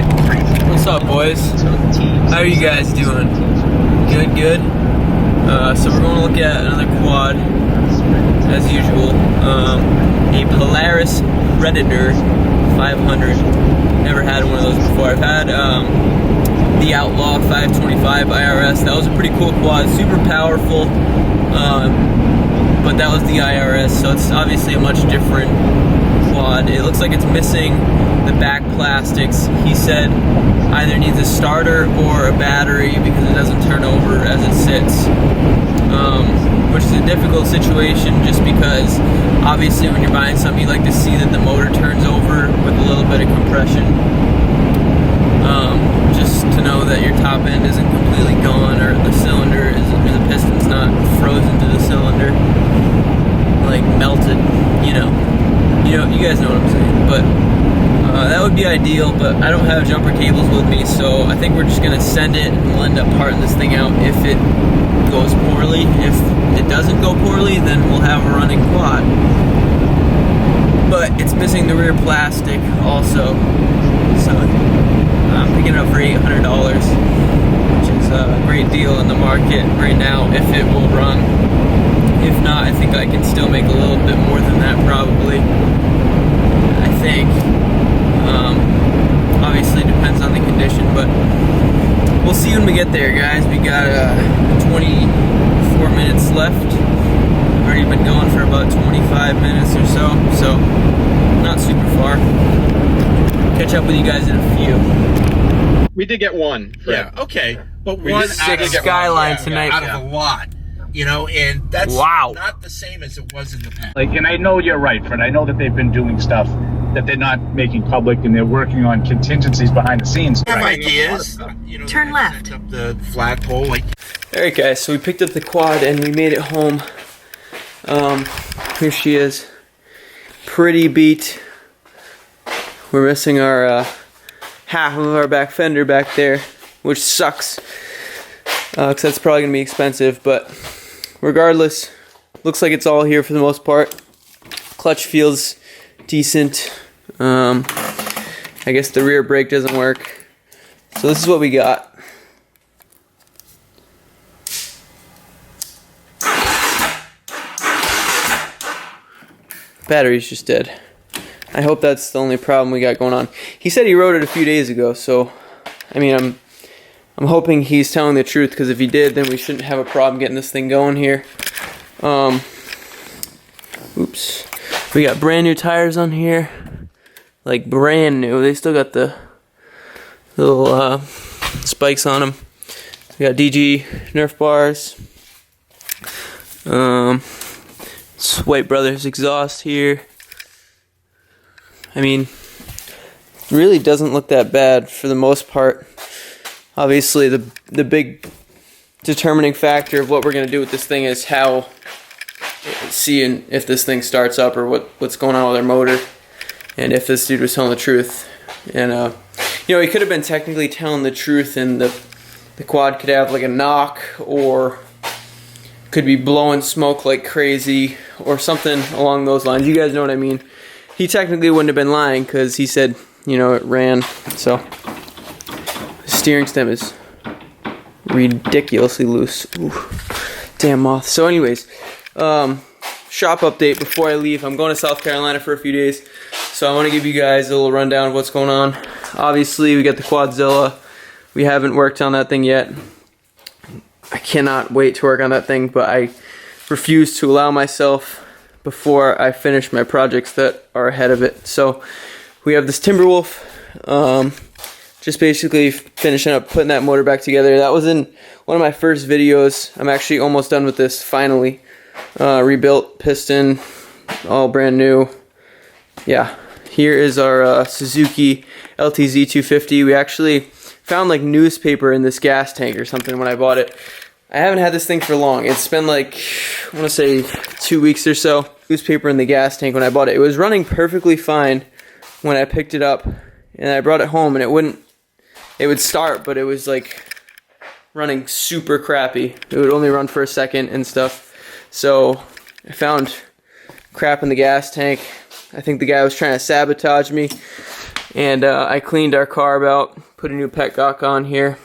What's up, boys? How are you guys doing? Good, good. So we're going to look at another quad, as usual. A Polaris Predator 500. Never had one of those before. I've had the Outlaw 525 IRS. That was a pretty cool quad, super powerful. But that was the IRS, so it's obviously a much different quad. It looks like it's missing the back plastics. He said either needs a starter or a battery because it doesn't turn over as it sits, which is a difficult situation just because obviously when you're buying something you like to see that the motor turns over with a little bit of compression, just to know that your top end isn't completely gone or the cylinder is, or the piston's not frozen to the cylinder, like melted, you guys know what I'm saying. But that would be ideal, but I don't have jumper cables with me, so I think we're just gonna send it and we'll end up parting this thing out if it goes poorly. If it doesn't go poorly, then we'll have a running quad. But it's missing the rear plastic also, so I'm picking it up for $800, which is a great deal in the market right now if it will run. If not, I think I can still make a little bit more than that probably. I think. Obviously depends on the condition, but we'll see when we get there, guys. We got 24 minutes left. Already been going for about 25 minutes or so not super far. Catch up with you guys in a few. We did get one. Yeah, okay. But We one just out six of Skyline tonight. out of a lot. And that's not the same as it was in the past. And I know you're right, Fred. I know that they've been doing stuff that they're not making public, and they're working on contingencies behind the scenes. I have ideas. Turn left. Up the flagpole. Alright guys, so we picked up the quad and we made it home. Here she is. Pretty beat. We're missing our half of our back fender back there, which sucks. Because that's probably going to be expensive, but regardless, looks like it's all here for the most part. Clutch feels decent. I guess the rear brake doesn't work. So this is what we got. Battery's just dead. I hope that's the only problem we got going on. He said he wrote it a few days ago, so I mean I'm hoping he's telling the truth, because if he did, then we shouldn't have a problem getting this thing going here. Oops. We got brand new tires on here. Like brand new. They still got the little spikes on them. We got DG Nerf bars. White Brothers exhaust here. I mean, really doesn't look that bad for the most part. Obviously, the big determining factor of what we're gonna do with this thing is how, seeing if this thing starts up or what's going on with our motor, and if this dude was telling the truth. And he could have been technically telling the truth, and the quad could have like a knock, or could be blowing smoke like crazy, or something along those lines. You guys know what I mean. He technically wouldn't have been lying, because he said, it ran. So the steering stem is ridiculously loose. Ooh, damn moth. So anyways, shop update before I leave. I'm going to South Carolina for a few days, so I want to give you guys a little rundown of what's going on. Obviously, we got the Quadzilla. We haven't worked on that thing yet. I cannot wait to work on that thing, but I refuse to allow myself before I finish my projects that are ahead of it. So we have this Timberwolf, just basically finishing up putting that motor back together. That was in one of my first videos. I'm actually almost done with this finally. Rebuilt piston, all brand new. Yeah, here is our Suzuki LTZ 250. We actually found like newspaper in this gas tank or something when I bought it. I haven't had this thing for long. It's been like, I want to say 2 weeks or so. Newspaper in the gas tank when I bought it. It was running perfectly fine when I picked it up, and I brought it home, and it would start, but it was like running super crappy. It would only run for a second and stuff. So I found crap in the gas tank. I think the guy was trying to sabotage me, And I cleaned our carb out, put a new petcock on here,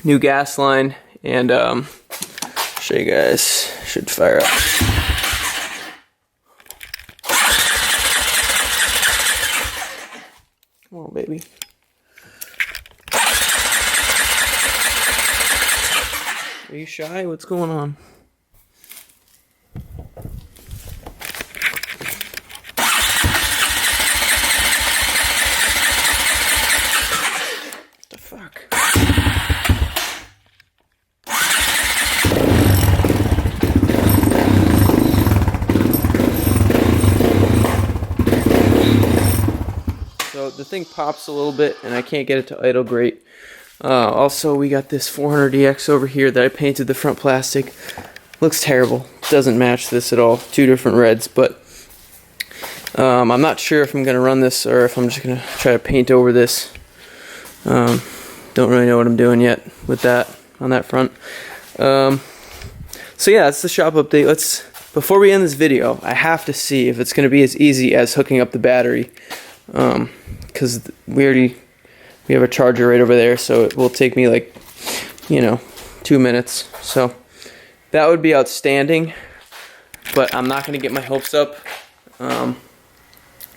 new gas line, and show you guys. Should fire up. Come on, baby. Are you shy? What's going on? What the fuck? So the thing pops a little bit and I can't get it to idle great. Also, we got this 400EX over here that I painted the front plastic. Looks terrible. Doesn't match this at all. Two different reds, but I'm not sure if I'm going to run this or if I'm just going to try to paint over this. Don't really know what I'm doing yet with that on that front. So yeah, that's the shop update. Before we end this video, I have to see if it's going to be as easy as hooking up the battery. Because we have a charger right over there, so it will take me like, 2 minutes. So that would be outstanding, but I'm not going to get my hopes up that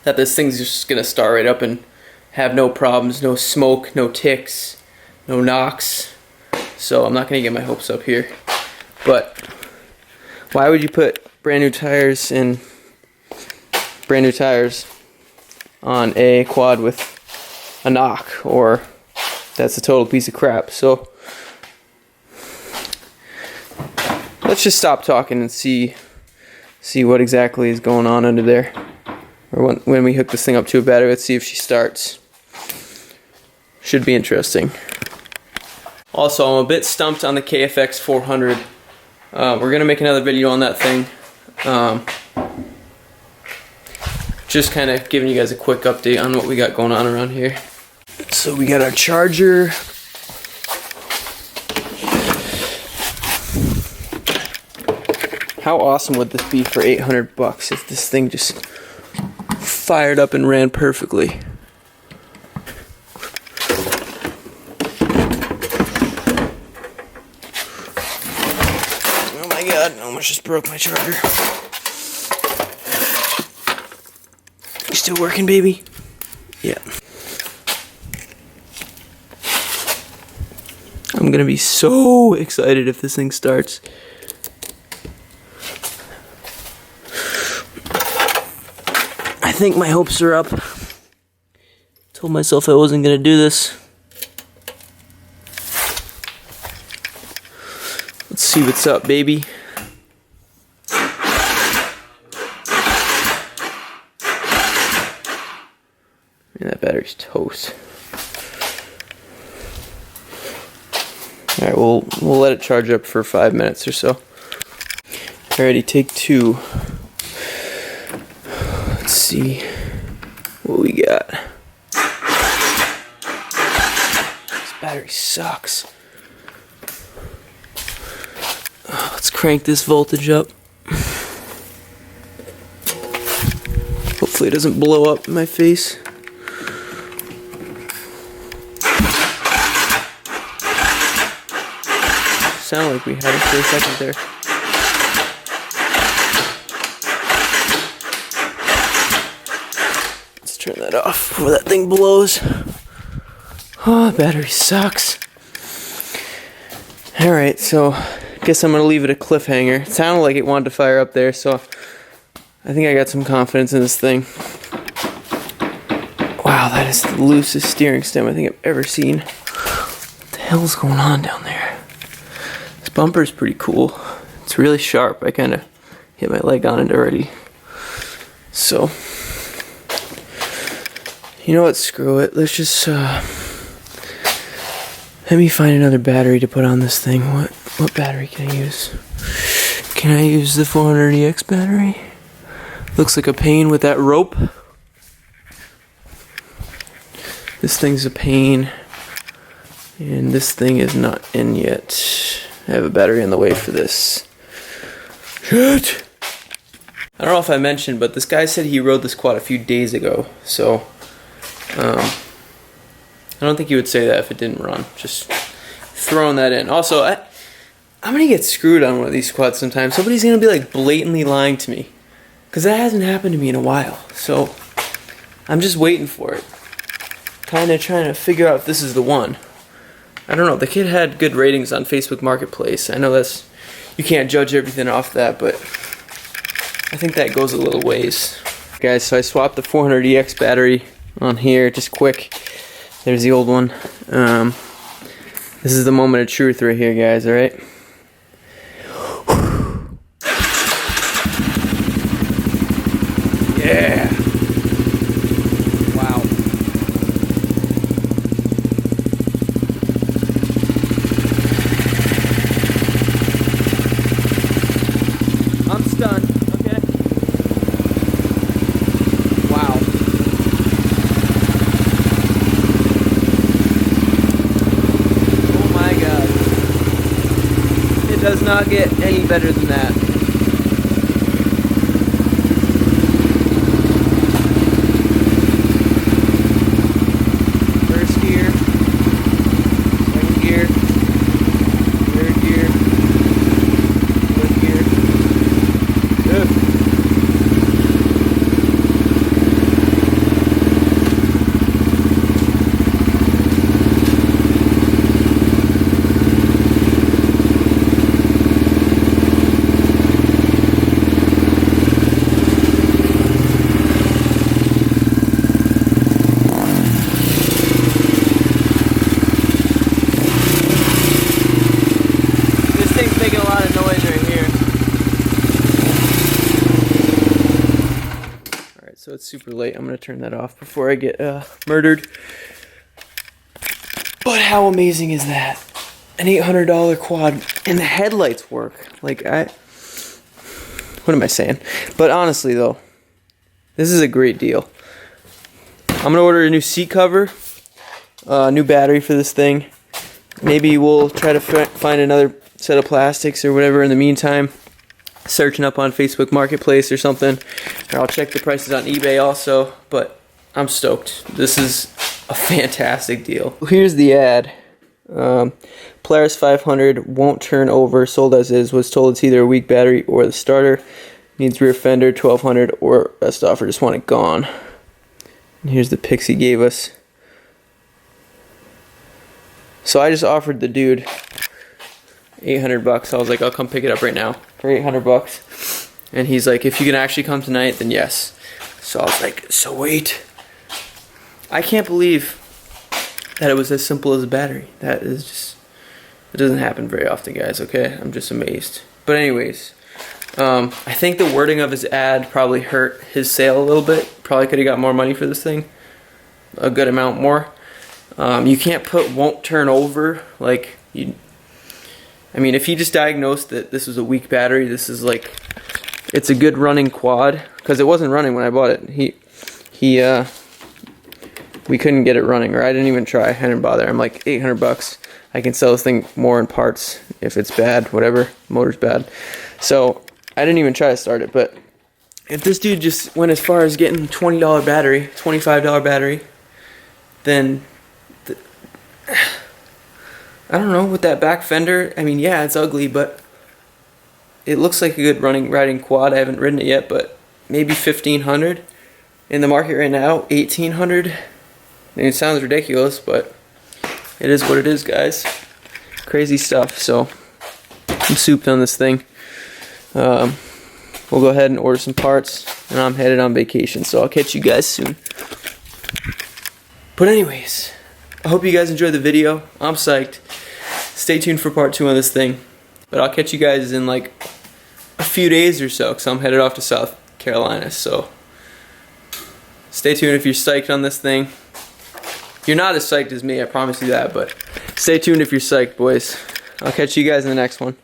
this thing's just going to start right up and have no problems, no smoke, no ticks, no knocks. So I'm not going to get my hopes up here. But why would you put brand new tires on a quad with a knock? Or that's a total piece of crap. So let's just stop talking and see what exactly is going on under there. Or when we hook this thing up to a battery, let's see if she starts. Should be interesting. Also, I'm a bit stumped on the KFX 400. We're gonna make another video on that thing. Just kind of giving you guys a quick update on what we got going on around here. So we got our charger. How awesome would this be for 800 bucks if this thing just fired up and ran perfectly? Oh my god, I almost just broke my charger. You still working, baby? Yeah. I'm gonna be so excited if this thing starts. I think my hopes are up. Told myself I wasn't gonna do this. Let's see what's up, baby. Man, that battery's toast. Alright, we'll let it charge up for 5 minutes or so. Alrighty, take 2. Let's see what we got. This battery sucks. Let's crank this voltage up. Hopefully it doesn't blow up in my face. Sound like we had it for a second there. Let's turn that off before that thing blows. Oh, battery sucks. Alright, so guess I'm gonna leave it a cliffhanger. It sounded like it wanted to fire up there, so I think I got some confidence in this thing. Wow, that is the loosest steering stem I think I've ever seen. What the hell's going on down there? This bumper's pretty cool. It's really sharp. I kind of hit my leg on it already. So, you know what? Screw it. Let's just let me find another battery to put on this thing. What battery can I use? Can I use the 400EX battery? Looks like a pain with that rope. This thing's a pain. And this thing is not in yet. I have a battery in the way for this. Shit! I don't know if I mentioned, but this guy said he rode this quad a few days ago. So, I don't think you would say that if it didn't run. Just throwing that in. Also, I'm gonna get screwed on one of these quads sometimes. Somebody's gonna be like blatantly lying to me, because that hasn't happened to me in a while. So I'm just waiting for it. Kind of trying to figure out if this is the one. I don't know. The kid had good ratings on Facebook Marketplace. I know that's, you can't judge everything off that, but I think that goes a little ways. Guys, so I swapped the 400EX battery on here, just quick. There's the old one. This is the moment of truth right here, guys, alright? Yeah! Wow. I'm stunned, okay? Wow. Oh my god. It does not get any better than that. First gear, second gear, third gear, fourth gear. Ugh. This thing's making a lot of noise right here. Alright, so it's super late. I'm gonna turn that off before I get murdered. But how amazing is that? An $800 quad and the headlights work. Like, what am I saying? But honestly though, this is a great deal. I'm gonna order a new seat cover, new battery for this thing. Maybe we'll try to find another set of plastics or whatever in the meantime. Searching up on Facebook Marketplace or something. Or I'll check the prices on eBay also. But I'm stoked. This is a fantastic deal. Here's the ad. Polaris 500 won't turn over, sold as is, was told it's either a weak battery or the starter. Needs rear fender, 1200 or best offer, just want it gone. And here's the pics he gave us. So I just offered the dude 800 bucks. I was like, I'll come pick it up right now for 800 bucks. And he's like, if you can actually come tonight, then yes. So I was like, so wait. I can't believe that it was as simple as a battery. That is just, it doesn't happen very often, guys, okay? I'm just amazed. But anyways, I think the wording of his ad probably hurt his sale a little bit. Probably could have got more money for this thing. A good amount more. You can't put won't turn over. Like, I mean, if he just diagnosed that this was a weak battery, this is like, it's a good running quad. Because it wasn't running when I bought it. We couldn't get it running, or I didn't even try. I didn't bother. I'm like, 800 bucks. I can sell this thing more in parts if it's bad, whatever. Motor's bad. So I didn't even try to start it. But if this dude just went as far as getting $20 battery, $25 battery, then I don't know, with that back fender, I mean, yeah, it's ugly, but it looks like a good riding quad. I haven't ridden it yet, but maybe 1500 in the market right now, 1800. I mean, it sounds ridiculous, but it is what it is, guys. Crazy stuff. So I'm souped on this thing. We'll go ahead and order some parts, and I'm headed on vacation, so I'll catch you guys soon. But anyways, I hope you guys enjoyed the video. I'm psyched. Stay tuned for part 2 on this thing. But I'll catch you guys in like a few days or so, because I'm headed off to South Carolina. So stay tuned if you're psyched on this thing. You're not as psyched as me, I promise you that. But stay tuned if you're psyched, boys. I'll catch you guys in the next one.